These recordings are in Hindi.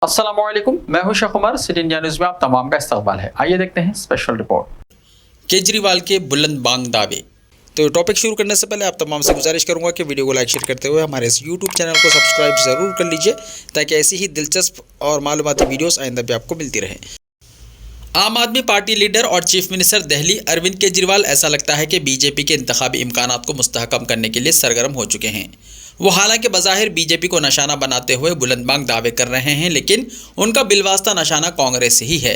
अस्सलामुअलैकुम, मैं हूं Sheikh Umar. City India news में आप तमाम का इस्तकबाल है। आइए देखते हैं स्पेशल रिपोर्ट। केजरीवाल के बुलंद बांग दावे। तो टॉपिक शुरू करने से पहले आप तमाम से गुजारिश करूंगा कि वीडियो को लाइक शेयर करते हुए हमारे इस यूट्यूब चैनल को सब्सक्राइब ज़रूर कर लीजिए ताकि ऐसी ही दिलचस्प और मालूमाती वीडियोस आइंदा भी आपको मिलती रहे। आम आदमी पार्टी लीडर और चीफ मिनिस्टर दिल्ली अरविंद केजरीवाल ऐसा लगता है कि बीजेपी के इंतखाबी इम्कानात को मुस्तहकम करने के लिए सरगर्म हो चुके हैं। वो हालांकि बज़ाहिर बीजेपी को निशाना बनाते हुए बुलंदबांग दावे कर रहे हैं, लेकिन उनका बिलवास्ता निशाना कांग्रेस ही है।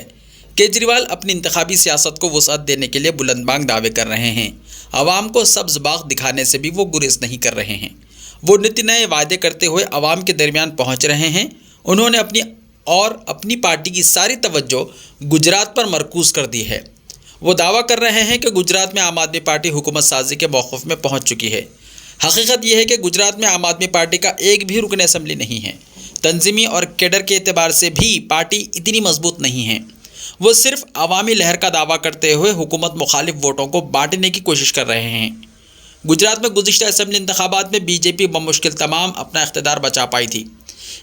केजरीवाल अपनी इंतखाबी सियासत को वुसअत देने के लिए बुलंदबांग दावे कर रहे हैं। आवाम को सब्ज़ बाग दिखाने से भी वो गुरेज नहीं कर रहे हैं। वो नित्य नए वायदे करते हुए आवाम के दरमियान पहुँच रहे हैं। उन्होंने अपनी पार्टी की सारी तवज्जो गुजरात पर मरकूज़ कर दी है। वो दावा कर रहे हैं कि गुजरात में आम आदमी पार्टी हुकूमत साजी के मौक़िफ़ में पहुँच चुकी है। हकीकत यह है कि गुजरात में आम आदमी पार्टी का एक भी रुकन असम्बली नहीं है। तंजीमी और कैडर के एतबार से भी पार्टी इतनी मजबूत नहीं है। वो सिर्फ अवामी लहर का दावा करते हुए हुकूमत मुखालिफ वोटों को बांटने की कोशिश कर रहे हैं। गुजरात में गुज़िश्ता असम्बली इंतखाबात में बीजेपी बमुश्किल तमाम अपना इख्तिदार बचा पाई थी।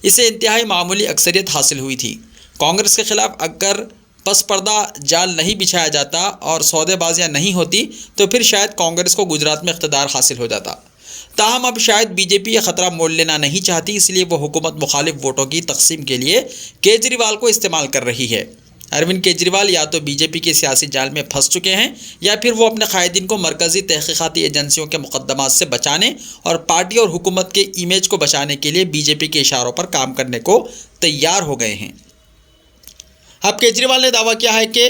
इसे इंतहाई मामूली अक्सरियत हासिल हुई थी। कांग्रेस के खिलाफ अगर पस पर्दा जाल नहीं बिछाया जाता और सौदेबाजियाँ नहीं होती तो फिर शायद कांग्रेस को गुजरात में इख्तिदार हासिल हो जाता। ताहम अब शायद बीजेपी यह ख़तरा मोल लेना नहीं चाहती, इसलिए वो हुकूमत मुखालिफ वोटों की तकसीम के लिए केजरीवाल को इस्तेमाल कर रही है। अरविंद केजरीवाल या तो बीजेपी के सियासी जाल में फंस चुके हैं या फिर वो अपने कायदीन को मरकज़ी तहक़ीक़ाती एजेंसियों के मुक़द्दमात से बचाने और पार्टी और हुकूमत के इमेज को बचाने के लिए बीजेपी के इशारों पर काम करने को तैयार हो गए हैं। अब केजरीवाल ने दावा किया है कि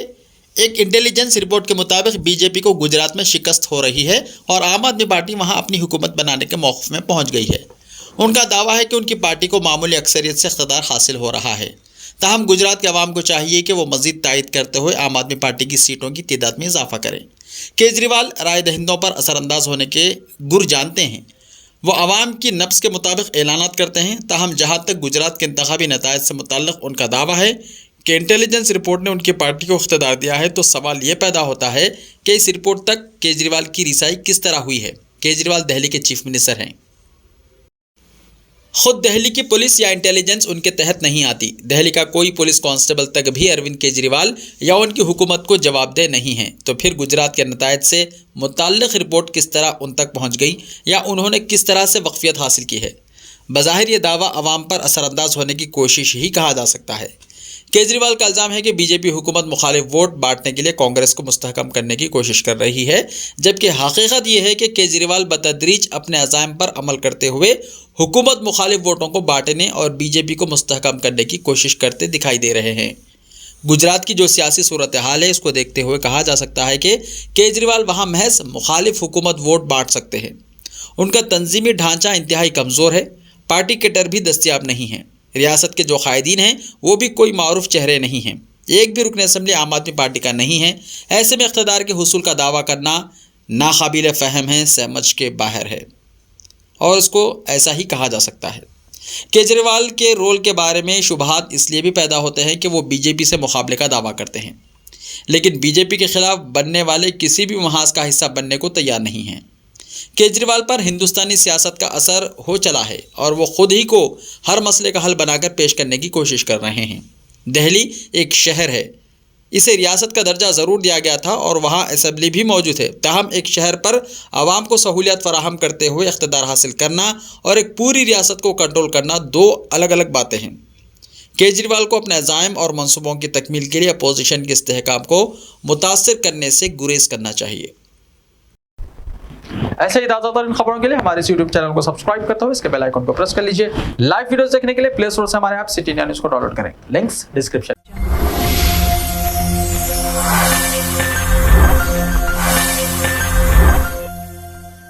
एक इंटेलिजेंस रिपोर्ट के मुताबिक बीजेपी को गुजरात में शिकस्त हो रही है और आम आदमी पार्टी वहां अपनी हुकूमत बनाने के मौक़िफ़ में पहुंच गई है। उनका दावा है कि उनकी पार्टी को मामूली अक्सरियत से इक़्तिदार हासिल हो रहा है। ताहम गुजरात के अवाम को चाहिए कि वो मज़ीद तायद करते हुए आम आदमी पार्टी की सीटों की तादाद में इजाफा करें। केजरीवाल राय दहिंदों पर असरअंदाज होने के गुर जानते हैं। वो आवाम की नब्ज़ के मुताबिक ऐलानात करते हैं। ताहम जहाँ तक गुजरात के इंतखाबी नताइज से मुतल्लिक़ उनका दावा है कि इंटेलिजेंस रिपोर्ट ने उनकी पार्टी को इख्तिदार दिया है, तो सवाल ये पैदा होता है कि इस रिपोर्ट तक केजरीवाल की रिसाई किस तरह हुई है। केजरीवाल दिल्ली के चीफ मिनिस्टर हैं। खुद दिल्ली की पुलिस या इंटेलिजेंस उनके तहत नहीं आती। दिल्ली का कोई पुलिस कांस्टेबल तक भी अरविंद केजरीवाल या उनकी हुकूमत को जवाबदेह नहीं है। तो फिर गुजरात के नताइज से मुताल्लिक़ रिपोर्ट किस तरह उन तक पहुँच गई या उन्होंने किस तरह से वक्फियत हासिल की है। बज़ाहिर ये दावा अवाम पर असरअंदाज होने की कोशिश ही कहा जा सकता है। केजरीवाल का इल्ज़ाम है कि बीजेपी हुकूमत मुखालिफ वोट बांटने के लिए कांग्रेस को मुस्तहकम करने की कोशिश कर रही है, जबकि हकीकत यह है कि केजरीवाल बतदरीज अपने अज़ाइम पर अमल करते हुए हुकूमत मुखालिफ वोटों को बांटने और बीजेपी को मुस्तहकम करने की कोशिश करते दिखाई दे रहे हैं। गुजरात की जो सियासी सूरत हाल है, इसको देखते हुए कहा जा सकता है कि केजरीवाल वहाँ महज मुखालिफ हुकूमत वोट बांट सकते हैं। उनका तंजीमी ढांचा इंतहाई कमज़ोर है। पार्टी कैडर भी दस्तियाब नहीं है। रियासत के जो कायदीन हैं वो भी कोई मारूफ चेहरे नहीं हैं। एक भी रुकन असम्बली आम आदमी पार्टी का नहीं है। ऐसे में इक़्तिदार के हुसूल का दावा करना नाकाबिल फ़हम है, समझ के बाहर है और उसको ऐसा ही कहा जा सकता है। केजरीवाल के रोल के बारे में शुबहात इसलिए भी पैदा होते हैं कि वो बीजेपी से मुकाबले का दावा करते हैं, लेकिन बीजेपी के ख़िलाफ़ बनने वाले किसी भी महाज का हिस्सा बनने को तैयार नहीं हैं। केजरीवाल पर हिंदुस्तानी सियासत का असर हो चला है और वो ख़ुद ही को हर मसले का हल बनाकर पेश करने की कोशिश कर रहे हैं। दिल्ली एक शहर है, इसे रियासत का दर्जा ज़रूर दिया गया था और वहाँ असम्बली भी मौजूद है। ताहम एक शहर पर आवाम को सहूलियत फराहम करते हुए इख्तिदार हासिल करना और एक पूरी रियासत को कंट्रोल करना दो अलग अलग बातें हैं। केजरीवाल को अपने अज़ाइम और मनसूबों की तकमील के लिए अपोजिशन के इस्तेहकाम को मुतासर करने से गुरेज करना चाहिए। ऐसे ही ताज़ा खबरों के लिए हमारे इस यूट्यूब चैनल को सब्सक्राइब करते हुए इसके बेल आइकन को प्रेस कर लीजिए। लाइव वीडियोस देखने के लिए प्ले स्टोर से हमारे ऐप सिटी इंडिया न्यूज़ को डाउनलोड करें। Links description.